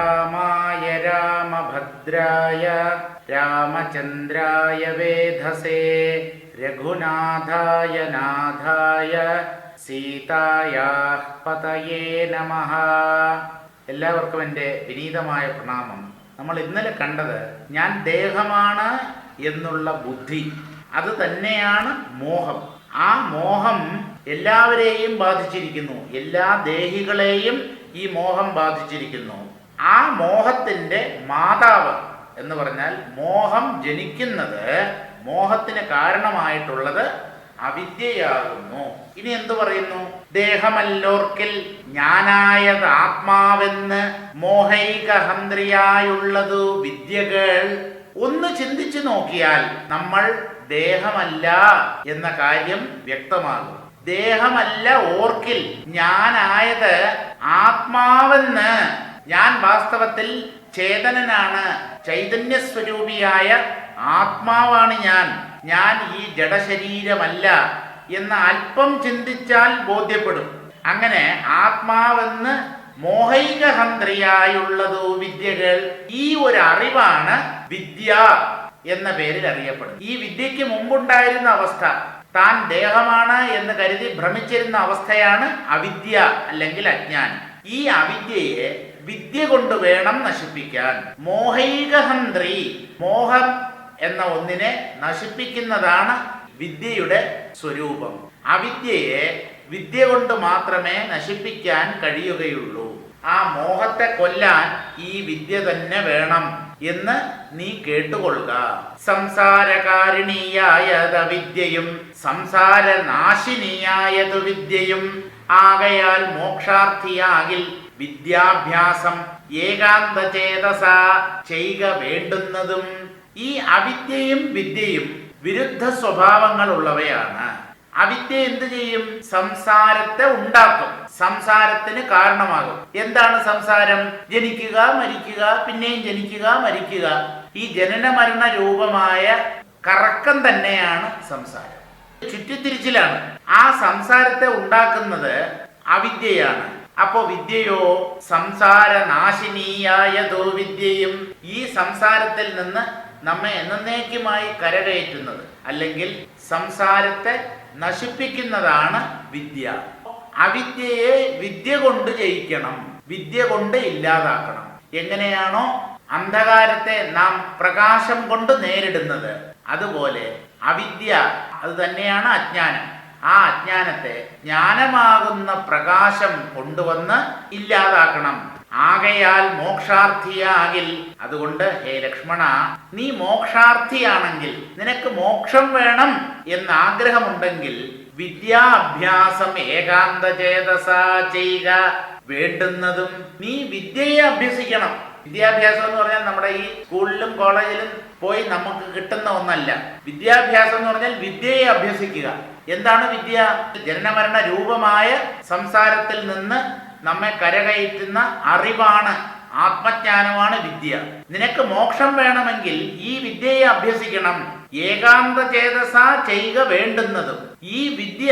രാമായ രാമഭദ്രായ രാമചന്ദ്രായ വേധസേ രഘുനാഥായ നാഥായ സീതായാഃ പതയേ നമഃ. എല്ലാവർക്കും എൻ്റെ വിനീതമായ പ്രണാമം. നമ്മൾ ഇന്നലെ കണ്ടത് ഞാൻ ദേഹമാണ് എന്നുള്ള ബുദ്ധി, അത് തന്നെയാണ് മോഹം. ആ മോഹം എല്ലാവരെയും ബാധിച്ചിരിക്കുന്നു, എല്ലാ ദേഹികളെയും ഈ മോഹം ബാധിച്ചിരിക്കുന്നു. ആ മോഹത്തിൻ്റെ മാതാവ് എന്ന് പറഞ്ഞാൽ മോഹം ജനിക്കുന്നത്, മോഹത്തിന് കാരണമായിട്ടുള്ളത് അവിദ്യയാകുന്നു. ഇനി എന്തു പറയുന്നു? ദേഹമല്ലോർക്കിൽ ഞാനായത് ആത്മാവെന്ന് മോഹൈകഹന്ത്രിയായുള്ളതു വിദ്യകൾ. ഒന്ന് ചിന്തിച്ചു നോക്കിയാൽ നമ്മൾ ദേഹമല്ല എന്ന കാര്യം വ്യക്തമാകും. ദേഹമല്ല ഓർക്കിൽ ഞാനായത് ആത്മാവെന്ന്. ഞാൻ വാസ്തവത്തിൽ ചേതനനാണ്, ചൈതന്യസ്വരൂപിയായ ആത്മാവാണ് ഞാൻ ഈ ജഡശരീരമല്ല എന്ന് അല്പം ചിന്തിച്ചാൽ ബോധ്യപ്പെടും. അങ്ങനെ ആത്മാവെന്ന് മോഹൈകഹന്ത്രിയായുള്ളതു വിദ്യകൾ. ഈ ഒരു അറിവാണ് വിദ്യ എന്ന പേരിൽ അറിയപ്പെടും. ഈ വിദ്യയ്ക്ക് മുമ്പുണ്ടായിരുന്ന അവസ്ഥ, താൻ ദേഹമാണ് എന്ന് കരുതി ഭ്രമിച്ചിരുന്ന അവസ്ഥയാണ് അവിദ്യ അല്ലെങ്കിൽ അജ്ഞാനം. ഈ അവിദ്യയെ വിദ്യ കൊണ്ട് വേണം നശിപ്പിക്കാൻ. മോഹൈകഹന്ത്രി, മോഹം എന്ന ഒന്നിനെ നശിപ്പിക്കുന്നതാണ് വിദ്യയുടെ സ്വരൂപം. അവിദ്യയെ വിദ്യ കൊണ്ട് മാത്രമേ നശിപ്പിക്കാൻ കഴിയുകയുള്ളൂ. ആ മോഹത്തെ കൊല്ലാൻ ഈ വിദ്യ തന്നെ വേണം എന്ന് നീ കേട്ടുകൊള്ളുക. സംസാരകാരിണിയായത വിദ്യയും സംസാരനാശിനിയായതു വിദ്യയും. ആകയാൽ മോക്ഷാർത്ഥിയാകിൽ വിദ്യാഭ്യാസം ഏകാന്തചേതസ ചെയ്യുക വേണ്ടുന്നതും. ഈ അവിദ്യയും വിദ്യയും വിരുദ്ധ സ്വഭാവങ്ങൾ ഉള്ളവയാണ്. അവിദ്യ എന്ത് ചെയ്യും? സംസാരത്തെ ഉണ്ടാക്കും, സംസാരത്തിന് കാരണമാകും. എന്താണ് സംസാരം? ജനിക്കുക, മരിക്കുക, പിന്നെയും ജനിക്കുക, മരിക്കുക. ഈ ജനന മരണ രൂപമായ കറക്കം തന്നെയാണ് സംസാരം, ചുറ്റിത്തിരിച്ചിലാണ്. ആ സംസാരത്തെ ഉണ്ടാക്കുന്നത് അവിദ്യയാണ്. അപ്പോ വിദ്യയോ സംസാരനാശിനിയായതോ വിദ്യയും. ഈ സംസാരത്തിൽ നിന്ന് നമ്മെ എന്നേക്കുമായി കരകയറ്റുന്നത് അല്ലെങ്കിൽ സംസാരത്തെ നശിപ്പിക്കുന്നതാണ് വിദ്യ. അവിദ്യയെ വിദ്യ കൊണ്ട് ജയിക്കണം, വിദ്യ കൊണ്ട് ഇല്ലാതാക്കണം. എങ്ങനെയാണോ അന്ധകാരത്തെ നാം പ്രകാശം കൊണ്ട് നേരിടുന്നത്, അതുപോലെ അവിദ്യ അത് തന്നെയാണ് അജ്ഞാനം. ആ അജ്ഞാനത്തെ ജ്ഞാനമാകുന്ന പ്രകാശം കൊണ്ടുവന്ന് ഇല്ലാതാക്കണം. ആകയാൽ മോക്ഷാർത്ഥിയാകിൽ. അതുകൊണ്ട് ഹേ ലക്ഷ്മണ, നീ മോക്ഷാർത്ഥിയാണെങ്കിൽ, നിനക്ക് മോക്ഷം വേണം എന്നാഗ്രഹമുണ്ടെങ്കിൽ വിദ്യാഭ്യാസം ഏകാന്തചേതസ ചെയ്യുക വേണ്ടുന്നതും. നീ വിദ്യയെ അഭ്യസിക്കണം. വിദ്യാഭ്യാസം എന്ന് പറഞ്ഞാൽ നമ്മുടെ ഈ സ്കൂളിലും കോളേജിലും പോയി നമുക്ക് കിട്ടുന്ന ഒന്നല്ല. വിദ്യാഭ്യാസം എന്ന് പറഞ്ഞാൽ വിദ്യയെ അഭ്യസിക്കുക. എന്താണ് വിദ്യ? ജനനമരണ രൂപമായ സംസാരത്തിൽ നിന്ന് നമ്മെ കരകയറ്റുന്ന അറിവാണ്, ആത്മജ്ഞാനമാണ് വിദ്യ. നിനക്ക് മോക്ഷം വേണമെങ്കിൽ ഈ വിദ്യയെ അഭ്യസിക്കണം. ഏകാന്തചേതസ ചെയ്യുക വേണ്ടുന്നതും. ഈ വിദ്യ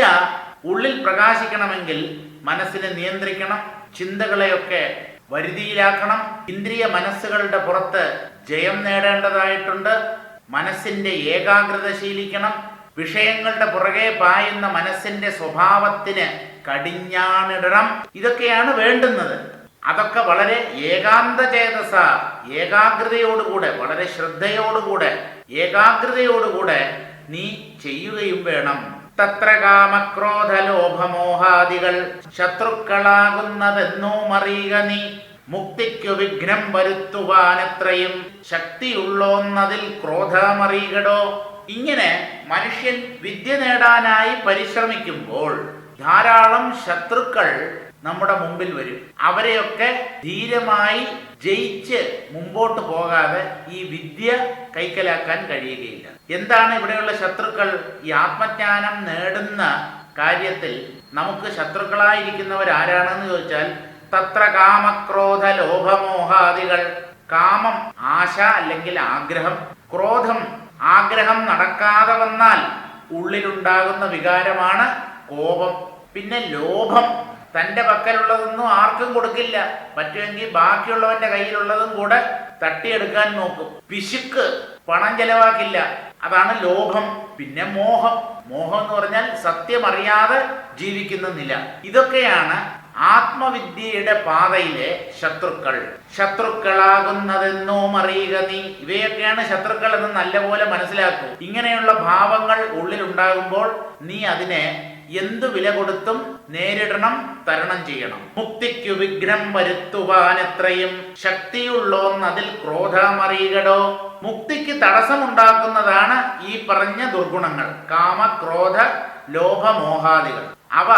ഉള്ളിൽ പ്രകാശിക്കണമെങ്കിൽ മനസ്സിനെ നിയന്ത്രിക്കണം, ചിന്തകളെയൊക്കെ വരുതിയിലാക്കണം. ഇന്ദ്രിയ മനസ്സുകളുടെ പുറത്ത് ജയം നേടേണ്ടതായിട്ടുണ്ട്. മനസ്സിന്റെ ഏകാഗ്രത ശീലിക്കണം. വിഷയങ്ങളുടെ പുറകെ പായുന്ന മനസ്സിന്റെ സ്വഭാവത്തിന് കടിഞ്ഞാണിടണം. ഇതൊക്കെയാണ് വേണ്ടുന്നത്. അതൊക്കെ വളരെ ഏകാന്തചേതസ, ഏകാഗ്രതയോടുകൂടെ, വളരെ ശ്രദ്ധയോടുകൂടെ, ഏകാഗ്രതയോടുകൂടെ നീ ചെയ്യുകയും വേണം. തത്ര കാമക്രോധലോഭമോഹാദികൾ ശത്രുക്കളാകുന്നതെന്നോ മറിയുക നീ. മുക്തിക്കു വിഘ്നം വരുത്തുവാനെത്രയും ശക്തിയുള്ളോന്നതിൽ ക്രോധമറിയടോ. ഇങ്ങനെ മനുഷ്യൻ വിദ്യ നേടാനായി പരിശ്രമിക്കുമ്പോൾ ധാരാളം ശത്രുക്കൾ നമ്മുടെ മുമ്പിൽ വരും. അവരെയൊക്കെ ധീരമായി ജയിച്ച് മുമ്പോട്ട് പോകാതെ ഈ വിദ്യ കൈക്കലാക്കാൻ കഴിയുകയില്ല. എന്താണ് ഇവിടെയുള്ള ശത്രുക്കൾ? ഈ ആത്മജ്ഞാനം നേടുന്ന കാര്യത്തിൽ നമുക്ക് ശത്രുക്കളായിരിക്കുന്നവർ ആരാണെന്ന് ചോദിച്ചാൽ തത്ര കാമക്രോധ ലോഭമോഹാദികൾ. കാമം ആശ അല്ലെങ്കിൽ ആഗ്രഹം, ക്രോധം ആഗ്രഹം നടക്കാതെ വന്നാൽ ഉള്ളിലുണ്ടാകുന്ന വികാരമാണ് കോപം. പിന്നെ ലോഭം, തൻ്റെ പക്കലുള്ളതൊന്നും ആർക്കും കൊടുക്കില്ല. പറ്റുമെങ്കിൽ ബാക്കിയുള്ളവന്റെ കയ്യിലുള്ളതും കൂടെ തട്ടിയെടുക്കാൻ നോക്കും. പിശുക്ക്, പണം ചെലവാക്കില്ല. അതാണ് ലോഭം. പിന്നെ മോഹം. മോഹം എന്ന് പറഞ്ഞാൽ സത്യമറിയാതെ ജീവിക്കുന്ന നില. ഇതൊക്കെയാണ് ആത്മവിദ്യയുടെ പാതയിലെ ശത്രുക്കൾ. ശത്രുക്കളാകുന്നതെന്നോ അറിയുക നീ. ഇവയൊക്കെയാണ് ശത്രുക്കൾ എന്ന് നല്ലപോലെ മനസ്സിലാക്കൂ. ഇങ്ങനെയുള്ള ഭാവങ്ങൾ ഉള്ളിലുണ്ടാകുമ്പോൾ നീ അതിനെ എന്തു വില കൊടുത്തും നേരിടണം, തരണം ചെയ്യണം. മുക്തിക്കു വിഘ്നം വരുത്തുവാൻ എത്രയും ശക്തിയുള്ളോന്നതിൽ ക്രോധമറിയടോ. മുക്തിക്ക് തടസ്സമുണ്ടാക്കുന്നതാണ് ഈ പറഞ്ഞ ദുർഗുണങ്ങൾ, കാമ, ക്രോധ, ലോഭമോഹാദികൾ. അവ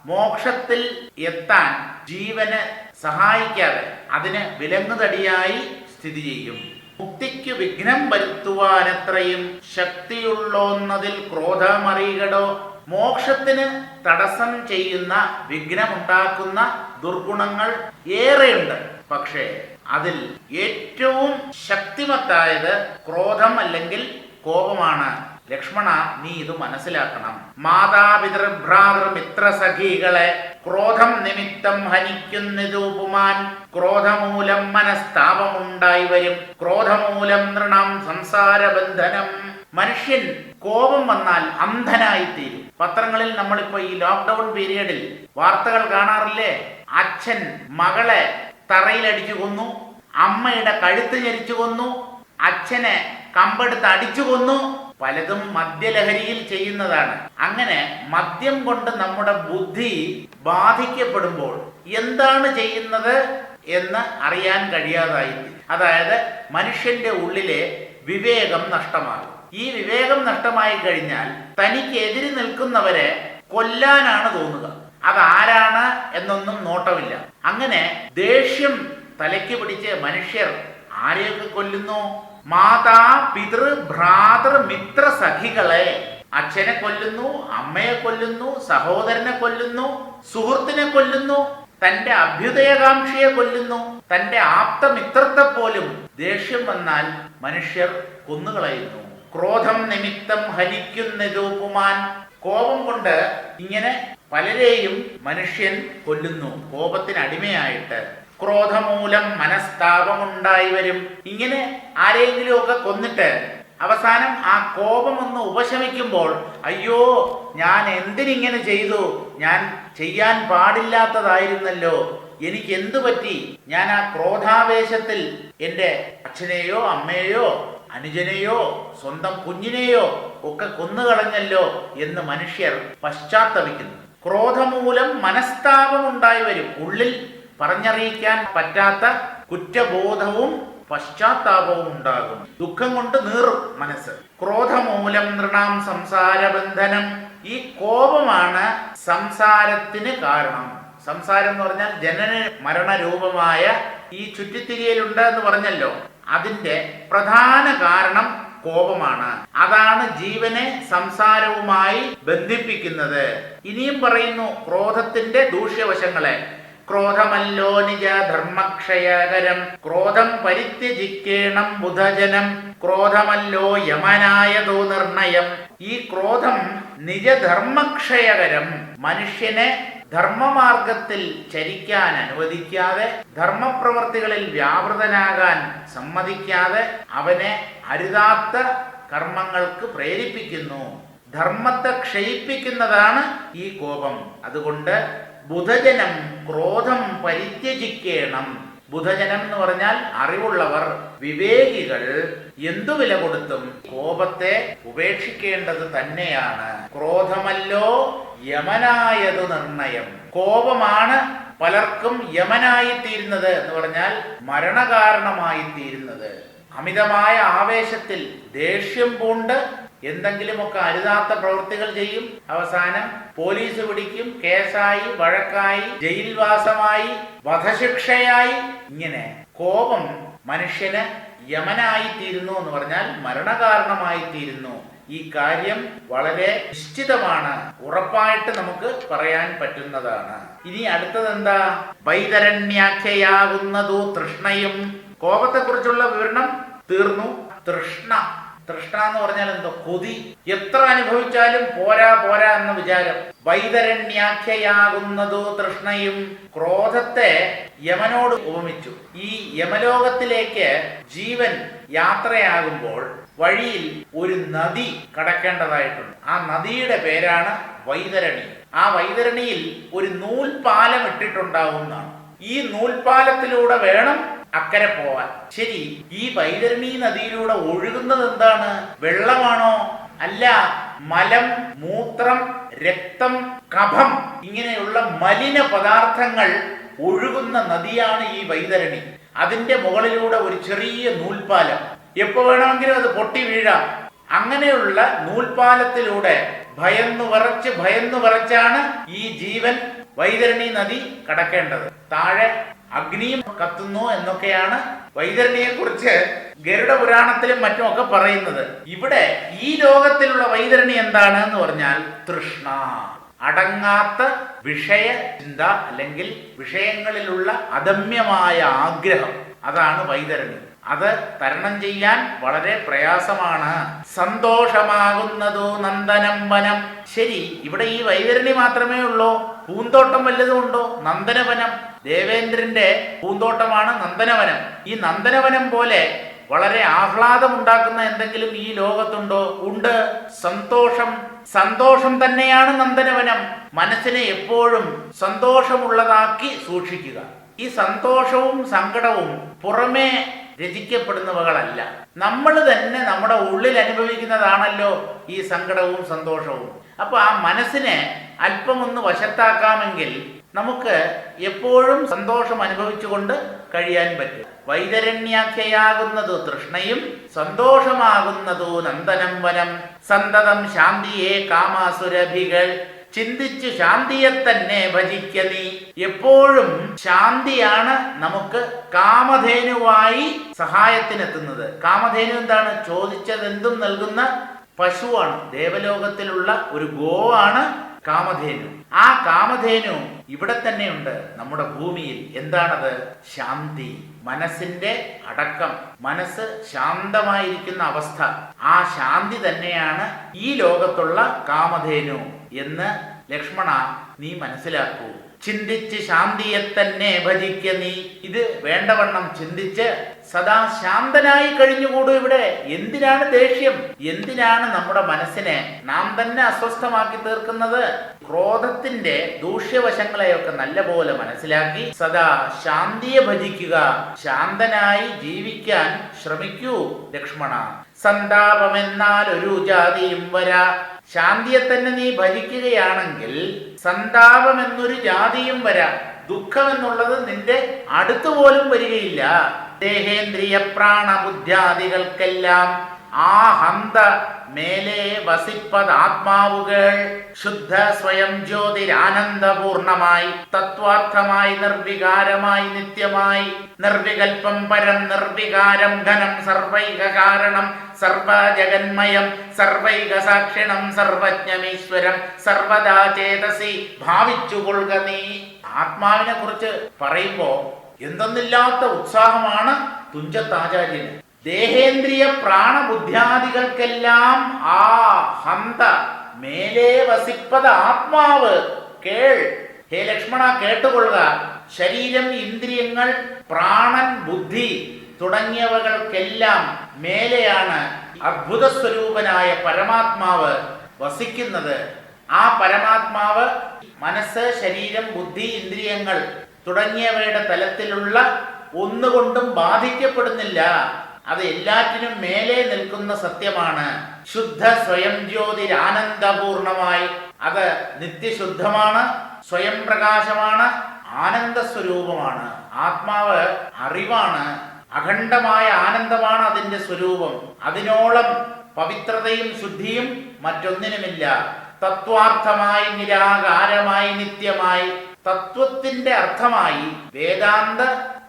മോക്ഷത്തിൽ എത്താൻ ജീവന് സഹായിക്കാതെ അതിന് വിലങ്ങുതടിയായി സ്ഥിതി ചെയ്യും. മുക്തിക്ക് വിഘ്നം വരുത്തുവാനെത്രയും ശക്തിയുള്ളോന്നതിൽ ക്രോധമറിയടോ. മോക്ഷത്തിന് തടസ്സം ചെയ്യുന്ന, വിഘ്നമുണ്ടാക്കുന്ന ദുർഗുണങ്ങൾ ഏറെയുണ്ട്. പക്ഷേ അതിൽ ഏറ്റവും ശക്തിമത്തായത് ക്രോധം അല്ലെങ്കിൽ കോപമാണ്. ലക്ഷ്മണ, നീ ഇത് മനസ്സിലാക്കണം. മാതാപിതൃ ഭ്രാതൃ മിത്ര സഖികളെ ക്രോധം നിമിത്തം ഹനിക്കുന്നതുപുമാൻ. ക്രോധമൂലം മനസ്താപമുണ്ടായി വരും. ക്രോധമൂലം നൃണം സംസാരബന്ധനം. മനുഷ്യൻ കോപം വന്നാൽ അന്ധനായിത്തീരും. പത്രങ്ങളിൽ നമ്മളിപ്പോ ഈ ലോക്ക്ഡൌൺ പീരീഡിൽ വാർത്തകൾ കാണാറില്ലേ? അച്ഛൻ മകളെ തറയിലടിച്ചു കൊന്നു, അമ്മയുടെ കഴുത്ത് ഞെരിച്ചു കൊന്നു, അച്ഛനെ കമ്പെടുത്ത് അടിച്ചു കൊന്നു. പലതും മദ്യലഹരിയിൽ ചെയ്യുന്നതാണ്. അങ്ങനെ മദ്യം കൊണ്ട് നമ്മുടെ ബുദ്ധി ബാധിക്കപ്പെടുമ്പോൾ എന്താണ് ചെയ്യുന്നത് എന്ന് അറിയാൻ കഴിയാതായി. അതായത് മനുഷ്യന്റെ ഉള്ളിലെ വിവേകം നഷ്ടമാകും. ഈ വിവേകം നഷ്ടമായി കഴിഞ്ഞാൽ തനിക്ക് എതിരി നിൽക്കുന്നവരെ കൊല്ലാനാണ് തോന്നുക. അതാരാണ് എന്നൊന്നും നോട്ടമില്ല. അങ്ങനെ ദേഷ്യം തലയ്ക്ക് പിടിച്ച് മനുഷ്യർ ആരെയൊക്കെ കൊല്ലുന്നു? മാതാ പിതൃ ഭ്രാതൃ മിത്ര സഖികളെ. അച്ഛനെ കൊല്ലുന്നു, അമ്മയെ കൊല്ലുന്നു, സഹോദരനെ കൊല്ലുന്നു, സുഹൃത്തിനെ കൊല്ലുന്നു, തന്റെ അഭ്യുദയകാംക്ഷിയെ കൊല്ലുന്നു, തന്റെ ആപ്തമിത്രത്തെ പോലും ദേഷ്യം വന്നാൽ മനുഷ്യർ കൊന്നുകളയുന്നു. ക്രോധം നിമിത്തം ഹനിക്കുന്നതുപുമാൻ. കോപം കൊണ്ട് ഇങ്ങനെ പലരെയും മനുഷ്യൻ കൊല്ലുന്നു, കോപത്തിനടിമയായിട്ട്. ക്രോധമൂലം മനസ്താപമുണ്ടായി വരും. ഇങ്ങനെ ആരെങ്കിലും ഒക്കെ കൊന്നിട്ട് അവസാനം ആ കോപം ഒന്ന് ഉപശമിക്കുമ്പോൾ, അയ്യോ ഞാൻ എന്തിനിങ്ങനെ ചെയ്തു, ഞാൻ ചെയ്യാൻ പാടില്ലാത്തതായിരുന്നല്ലോ, എനിക്ക് എന്തു പറ്റി, ഞാൻ ആ ക്രോധാവേശത്തിൽ എൻ്റെ അച്ഛനെയോ അമ്മയെയോ അനുജനെയോ സ്വന്തം കുഞ്ഞിനെയോ ഒക്കെ കൊന്നുകളഞ്ഞല്ലോ എന്ന് മനുഷ്യർ പശ്ചാത്തപിക്കുന്നു. ക്രോധമൂലം മനസ്താപമുണ്ടായി വരും. ഉള്ളിൽ പറഞ്ഞറിയിക്കാൻ പറ്റാത്ത കുറ്റബോധവും പശ്ചാത്താപവും ഉണ്ടാകും. ദുഃഖം കൊണ്ട് നീറും മനസ്സ്. ക്രോധമൂലം നൃണാം സംസാരബന്ധനം. ഈ കോപമാണ് സംസാരത്തിന് കാരണം. സംസാരം എന്ന് പറഞ്ഞാൽ ജനന മരണരൂപമായ ഈ ചുറ്റിത്തിരിയലുണ്ട് എന്ന് പറഞ്ഞല്ലോ. അതിന്റെ പ്രധാന കാരണം കോപമാണ്. അതാണ് ജീവനെ സംസാരവുമായി ബന്ധിപ്പിക്കുന്നത്. ഇനിയും പറയുന്നു ക്രോധത്തിന്റെ ദൂഷ്യവശങ്ങളെ. ക്രോധമല്ലോ നിജ ധർമ്മക്ഷയകരം. ക്രോധം പരിത്യജിക്കേണം ബുധജനം. ക്രോധമല്ലോ യമനായതോ നിർണയം. ഈ ക്രോധം നിജധർമ്മക്ഷയകരം. മനുഷ്യനെ ധർമ്മമാർഗത്തിൽ ചരിക്കാൻ അനുവദിക്കാതെ, ധർമ്മപ്രവർത്തികളിൽ വ്യാപൃതനാകാൻ സമ്മതിക്കാതെ അവനെ അരുതാത്ത കർമ്മങ്ങൾക്ക് പ്രേരിപ്പിക്കുന്നു. ധർമ്മത്തെ ക്ഷയിപ്പിക്കുന്നതാണ് ഈ കോപം. അതുകൊണ്ട് ബുധജനം ക്രോധം പരിത്യജിക്കേണം. ബുധജനം എന്ന് പറഞ്ഞാൽ അറിവുള്ളവർ, വിവേകികൾ എന്തു വില കൊടുത്തും കോപത്തെ ഉപേക്ഷിക്കേണ്ടത് തന്നെയാണ്. ക്രോധമല്ലോ യമനായതു നിർണയം. കോപമാണ് പലർക്കും യമനായി തീരുന്നത് എന്ന് പറഞ്ഞാൽ മരണകാരണമായി തീരുന്നത്. അമിതമായ ആവേശത്തിൽ ദേഷ്യം പൂണ്ട് എന്തെങ്കിലുമൊക്കെ അരുതാത്ത പ്രവൃത്തികൾ ചെയ്യും. അവസാനം പോലീസ് പിടിക്കും, കേസായി, വഴക്കായി, ജയിൽവാസമായി, വധശിക്ഷയായി. ഇങ്ങനെ കോപം മനുഷ്യന് യമനായി തീരുന്നു എന്ന് പറഞ്ഞാൽ മരണകാരണമായി തീരുന്നു. ഈ കാര്യം വളരെ നിശ്ചിതമാണ്, ഉറപ്പായിട്ട് നമുക്ക് പറയാൻ പറ്റുന്നതാണ്. ഇനി അടുത്തതെന്താ? വൈതരണ്യാഖ്യയാകുന്നതു തൃഷ്ണയും. കോപത്തെക്കുറിച്ചുള്ള വിവരണം തീർന്നു. തൃഷ്ണ. തൃഷ്ണ എന്ന് പറഞ്ഞാൽ എന്തോ? കൊതി. എത്ര അനുഭവിച്ചാലും പോരാ പോരാ എന്ന വിചാരം. വൈതരണ്യാഖ്യയാകുന്നതോ തൃഷ്ണയും. ക്രോധത്തെ യമനോട് ഉപമിച്ചു. ഈ യമലോകത്തിലേക്ക് ജീവൻ യാത്രയാകുമ്പോൾ വഴിയിൽ ഒരു നദി കടക്കേണ്ടതായിട്ടുണ്ട്. ആ നദിയുടെ പേരാണ് വൈതരണി. ആ വൈതരണിയിൽ ഒരു നൂൽപാലം ഇട്ടിട്ടുണ്ടാവുന്നതാണ്. ഈ നൂൽപാലത്തിലൂടെ വേണം അക്കരെ പോവാൻ. ശരി, ഈ വൈതരണി നദിയിലൂടെ ഒഴുകുന്നത് എന്താണ്? വെള്ളമാണോ? അല്ല, മലം, മൂത്രം, രക്തം, കഫം ഇങ്ങനെയുള്ള മലിന പദാർത്ഥങ്ങൾ ഒഴുകുന്ന നദിയാണ് ഈ വൈതരണി. അതിന്റെ മുകളിലൂടെ ഒരു ചെറിയ നൂൽപാലം. എപ്പോ വേണമെങ്കിലും അത് പൊട്ടി വീഴാം. അങ്ങനെയുള്ള നൂൽപാലത്തിലൂടെ ഭയന്നു വിറച്ചാണ് ഈ ജീവൻ വൈതരണി നദി കടക്കേണ്ടത്. താഴെ അഗ്നിയും കത്തുന്നു എന്നൊക്കെയാണ് വൈതരണിയെ കുറിച്ച് ഗരുഡ പുരാണത്തിലും മറ്റുമൊക്കെ പറയുന്നത്. ഇവിടെ ഈ ലോകത്തിലുള്ള വൈതരണി എന്താണ് എന്ന് പറഞ്ഞാൽ തൃഷ്ണ, അടങ്ങാത്ത വിഷയ ചിന്ത, അല്ലെങ്കിൽ വിഷയങ്ങളിലുള്ള അദമ്യമായ ആഗ്രഹം. അതാണ് വൈതരണി. അത് തരണം ചെയ്യാൻ വളരെ പ്രയാസമാണ്. സന്തോഷമാകുന്നതോ നന്ദനം വനം. ശരി, ഇവിടെ ഈ വൈതരണി മാത്രമേ ഉള്ളൂ? പൂന്തോട്ടം വല്ലതും ഉണ്ടോ? നന്ദനവനം, ദേവേന്ദ്രന്റെ പൂന്തോട്ടമാണ് നന്ദനവനം. ഈ നന്ദനവനം പോലെ വളരെ ആഹ്ലാദമുണ്ടാക്കുന്ന എന്തെങ്കിലും ഈ ലോകത്തുണ്ടോ? ഉണ്ട്. സന്തോഷം തന്നെയാണ് നന്ദനവനം. മനസ്സിനെ എപ്പോഴും സന്തോഷമുള്ളതാക്കി സൂക്ഷിക്കുക. ഈ സന്തോഷവും സങ്കടവും പുറമേ രചിക്കപ്പെടുന്നവകളല്ല. നമ്മൾ തന്നെ നമ്മുടെ ഉള്ളിൽ അനുഭവിക്കുന്നതാണല്ലോ ഈ സങ്കടവും സന്തോഷവും. അപ്പൊ ആ മനസ്സിനെ അല്പമൊന്ന് വശത്താക്കാമെങ്കിൽ നമുക്ക് എപ്പോഴും സന്തോഷം അനുഭവിച്ചുകൊണ്ട് കഴിയാൻ പറ്റും. വൈതരണ്യാഖ്യയാകുന്നതു തൃഷ്ണയും സന്തോഷമാകുന്നതു നന്ദനം വനം. സന്തതം ശാന്തിയെ കാമാസുരഭികൾ. ചിന്തിച്ചു ശാന്തിയെ തന്നെ ഭജിക്ക നീ. എപ്പോഴും ശാന്തിയാണ് നമുക്ക് കാമധേനുവായി സഹായത്തിനെത്തുന്നത്. കാമധേനു എന്താണ്? ചോദിച്ചതെന്തും നൽകുന്ന പശുവാണ്. ദേവലോകത്തിലുള്ള ഒരു ഗോവാണ് കാമധേനു. ആ കാമധേനു ഇവിടെ തന്നെയുണ്ട്, നമ്മുടെ ഭൂമിയിൽ. എന്താണത്? ശാന്തി, മനസ്സിന്റെ അടക്കം, മനസ്സ് ശാന്തമായിരിക്കുന്ന അവസ്ഥ. ആ ശാന്തി തന്നെയാണ് ഈ ലോകത്തുള്ള കാമധേനു എന്ന് ലക്ഷ്മണ നീ മനസ്സിലാക്കൂ. ചിന്തിച്ച് ശാന്തിയെ തന്നെ ഭജിക്ക നീ. ഇത് വേണ്ടവണ്ണം ചിന്തിച്ച് സദാ ശാന്തനായി കഴിഞ്ഞുകൂടും. ഇവിടെ എന്തിനാണ് ദേഷ്യം? എന്തിനാണ് നമ്മുടെ മനസ്സിനെ നാം തന്നെ അസ്വസ്ഥമാക്കി തീർക്കുന്നത്? ക്രോധത്തിന്റെ ദൂഷ്യവശങ്ങളെയൊക്കെ നല്ലപോലെ മനസ്സിലാക്കി സദാ ശാന്തിയെ ഭജിക്കുക. ശാന്തനായി ജീവിക്കാൻ ശ്രമിക്കൂ ലക്ഷ്മണ. സന്താപമെന്നാൽ ഒരു ജാതിയും വരാ. ശാന്തിയെ തന്നെ നീ ഭജിക്കുകയാണെങ്കിൽ സന്താപം എന്നൊരു ജാതിയും വരാം. ദുഃഖം എന്നുള്ളത് നിന്റെ അടുത്തുപോലും വരികയില്ല. ദേഹേന്ദ്രിയ പ്രാണബുദ്ധ്യാദികൾക്കെല്ലാം ആ ഹന്ത മേലെ വസിപ്പതാത്മാവുകൾ ശുദ്ധ സ്വയം ജ്യോതിരാനന്ദപൂർണമായി തത്വാർത്ഥമായി നിർവികാരമായി നിത്യമായി നിർവികൽപ്പം പരം നിർവികാരം ഘനം സർവൈക കാരണം സർവജഗന്മയം സർവൈക സാക്ഷിണം സർവജ്ഞമീശ്വരം സർവദാ ചേതസി ഭാവിച്ചുകൊള്ളുക നീ. ആത്മാവിനെ കുറിച്ച് പറയുമ്പോ എന്തെന്നില്ലാത്ത ഉത്സാഹമാണ് തുഞ്ചത്താചാര്യന്. ദേഹേന്ദ്രിയ പ്രാണബുദ്ധ്യാദികൾക്കെല്ലാം ആ ഹന്ത മേലെ വസിപ്പത് ആത്മാവ്. കേൾ ഹേ ലക്ഷ്മണ, കേട്ടുകൊള്ളുക. ശരീരം, ഇന്ദ്രിയങ്ങൾ, പ്രാണൻ, ബുദ്ധി തുടങ്ങിയവകൾക്കെല്ലാം മേലെയാണ് അദ്ഭുത സ്വരൂപനായ പരമാത്മാവ് വസിക്കുന്നത്. ആ പരമാത്മാവ് മനസ്സ്, ശരീരം, ബുദ്ധി, ഇന്ദ്രിയങ്ങൾ തുടങ്ങിയവയുടെ തലത്തിലുള്ള ഒന്നുകൊണ്ടും ബാധിക്കപ്പെടുന്നില്ല. അത് എല്ലാറ്റിനും മേലെ നിൽക്കുന്ന സത്യമാണ്. ശുദ്ധ സ്വയം ജ്യോതിരാനന്ദപൂർണമായി അത് നിത്യശുദ്ധമാണ്, സ്വയം പ്രകാശമാണ്, ആനന്ദ സ്വരൂപമാണ്. ആത്മാവ് അറിവാണ്, അഖണ്ഡമായ ആനന്ദമാണ് അതിന്റെ സ്വരൂപം. അതിനോളം പവിത്രതയും ശുദ്ധിയും മറ്റൊന്നിനുമില്ല. തത്വാർത്ഥമായി, നിരാകാരമായി, നിത്യമായി, തത്വത്തിന്റെ അർത്ഥമായി, വേദാന്ത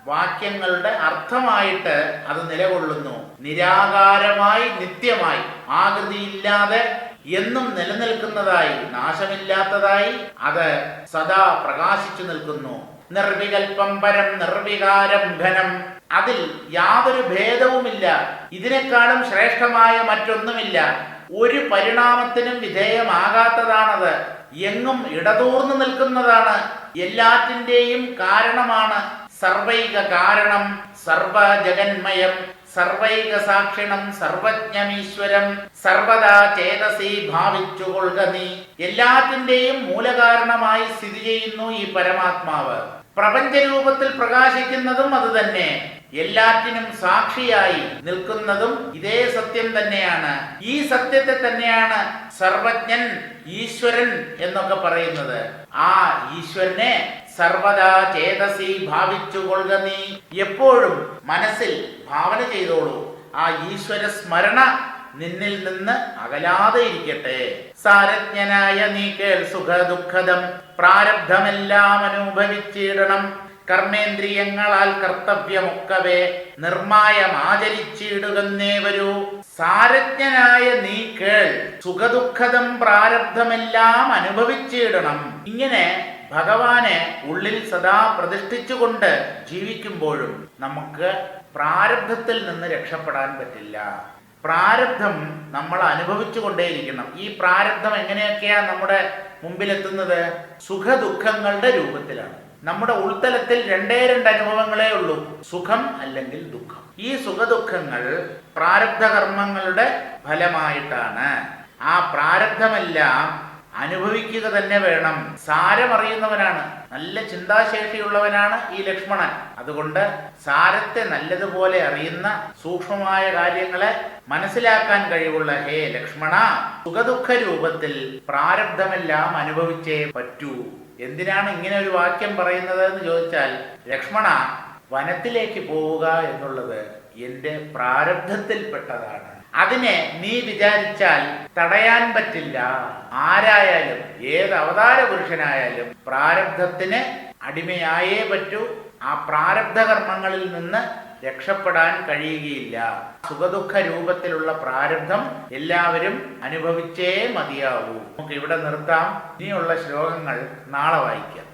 വാക്യങ്ങളുടെ അർത്ഥമായിട്ട് അത് നിലകൊള്ളുന്നു. നിരാകാരമായി, നിത്യമായി, ആകൃതിയില്ലാതെ എന്നും നിലനിൽക്കുന്നതായി, നാശമില്ലാത്തതായി അത് സദാ പ്രകാശിച്ചു നിൽക്കുന്നു. നിർവികൽപ്പം പരം നിർവികാരം ഘനം അതിൽ യാതൊരു ഭേദവുമില്ല. ഇതിനേക്കാളും ശ്രേഷ്ഠമായ മറ്റൊന്നുമില്ല. ഒരു പരിണാമത്തിനും വിധേയമാകാത്തതാണത്. എങ്ങും ഇടതൂർന്നു നിൽക്കുന്നതാണ്. എല്ലാറ്റിൻ്റെയും കാരണമാണ്. സർവൈക കാരണം സർവ ജഗന്മയം സർവൈക സാക്ഷിണം സർവജ്ഞമീശ്വരം സർവദാ ചേതസി ഭാവിച്ചുകൊള്ളുക നീ. എല്ലാറ്റിൻ്റെയും മൂലകാരണമായി സ്ഥിതി ചെയ്യുന്നു ഈ പരമാത്മാവ്. പ്രപഞ്ചരൂപത്തിൽ പ്രകാശിക്കുന്നതും അത് തന്നെ. എല്ലാറ്റിനും സാക്ഷിയായി നിൽക്കുന്നതും ഇതേ സത്യം തന്നെയാണ്. ഈ സത്യത്തെ തന്നെയാണ് സർവജ്ഞൻ, ഈശ്വരൻ എന്നൊക്കെ പറയുന്നത്. ആ ഈശ്വരനെ സർവദാ ചേതസി ഭാവിച്ചുകൊള്ളുക നീ. എപ്പോഴും മനസ്സിൽ ഭാവന ചെയ്തോളൂ. ആ ഈശ്വര സ്മരണ നിന്നിൽ നിന്ന് അകലാതെ ഇരിക്കട്ടെ. സാരജ്ഞനായ നീ കേൾ സുഖ ദുഃഖദം പ്രാരബ്ധമെല്ലാം അനുഭവിച്ചിടണം. കർമ്മേന്ദ്രിയങ്ങളാൽ കർത്തവ്യമൊക്കവേ നിർമായമാചരിച്ചിടുകന്നേ വരൂ. സാരജ്ഞനായ നീ കേൾ സുഖദുഃഖദം പ്രാരബ്ധമെല്ലാം അനുഭവിച്ചിടണം. ഇങ്ങനെ ഭഗവാനെ ഉള്ളിൽ സദാ പ്രതിഷ്ഠിച്ചുകൊണ്ട് ജീവിക്കുമ്പോഴും നമുക്ക് പ്രാരബ്ധത്തിൽ നിന്ന് രക്ഷപ്പെടാൻ പറ്റില്ല. പ്രാരബ്ധം നമ്മൾ അനുഭവിച്ചു കൊണ്ടേയിരിക്കണം. ഈ പ്രാരബ്ധം എങ്ങനെയൊക്കെയാ നമ്മുടെ മുമ്പിലെത്തുന്നത്? സുഖദുഃഖങ്ങളുടെ രൂപത്തിലാണ്. നമ്മുടെ ഉൾത്തലത്തിൽ രണ്ടേ രണ്ട് അനുഭവങ്ങളേ ഉള്ളൂ, സുഖം അല്ലെങ്കിൽ ദുഃഖം. ഈ സുഖദുഃഖങ്ങൾ പ്രാരബ്ധ കർമ്മങ്ങളുടെ ഫലമായിട്ടാണ്. ആ പ്രാരബ്ധമെല്ലാം അനുഭവിക്കുക തന്നെ വേണം. സാരമറിയുന്നവനാണ്, നല്ല ചിന്താശേഷിയുള്ളവനാണ് ഈ ലക്ഷ്മണൻ. അതുകൊണ്ട് സാരത്തെ നല്ലതുപോലെ അറിയുന്ന, സൂക്ഷ്മമായ കാര്യങ്ങളെ മനസ്സിലാക്കാൻ കഴിവുള്ള ഹേ ലക്ഷ്മണ, സുഖദുഃഖ രൂപത്തിൽ പ്രാരബ്ധമെല്ലാം അനുഭവിച്ചേ പറ്റൂ. എന്തിനാണ് ഇങ്ങനെ ഒരു വാക്യം പറയുന്നത് എന്ന് ചോദിച്ചാൽ, ലക്ഷ്മണ, വനത്തിലേക്ക് പോവുക എന്നുള്ളത് എന്റെ പ്രാരബ്ധത്തിൽപ്പെട്ടതാണ്. അതിനെ നീ വിചാരിച്ചാൽ തടയാൻ പറ്റില്ല. ആരായാലും, ഏത് അവതാര പുരുഷനായാലും പ്രാരബ്ധത്തിന് അടിമയായേ പറ്റൂ. ആ പ്രാരബ്ധ കർമ്മങ്ങളിൽ നിന്ന് രക്ഷപ്പെടാൻ കഴിയുകയില്ല. സുഖദുഃഖ രൂപത്തിലുള്ള പ്രാരബ്ധം എല്ലാവരും അനുഭവിച്ചേ മതിയാവൂ. നമുക്ക് ഇവിടെ നിർത്താം. ഇനിയുള്ള ശ്ലോകങ്ങൾ നാളെ വായിക്കാം.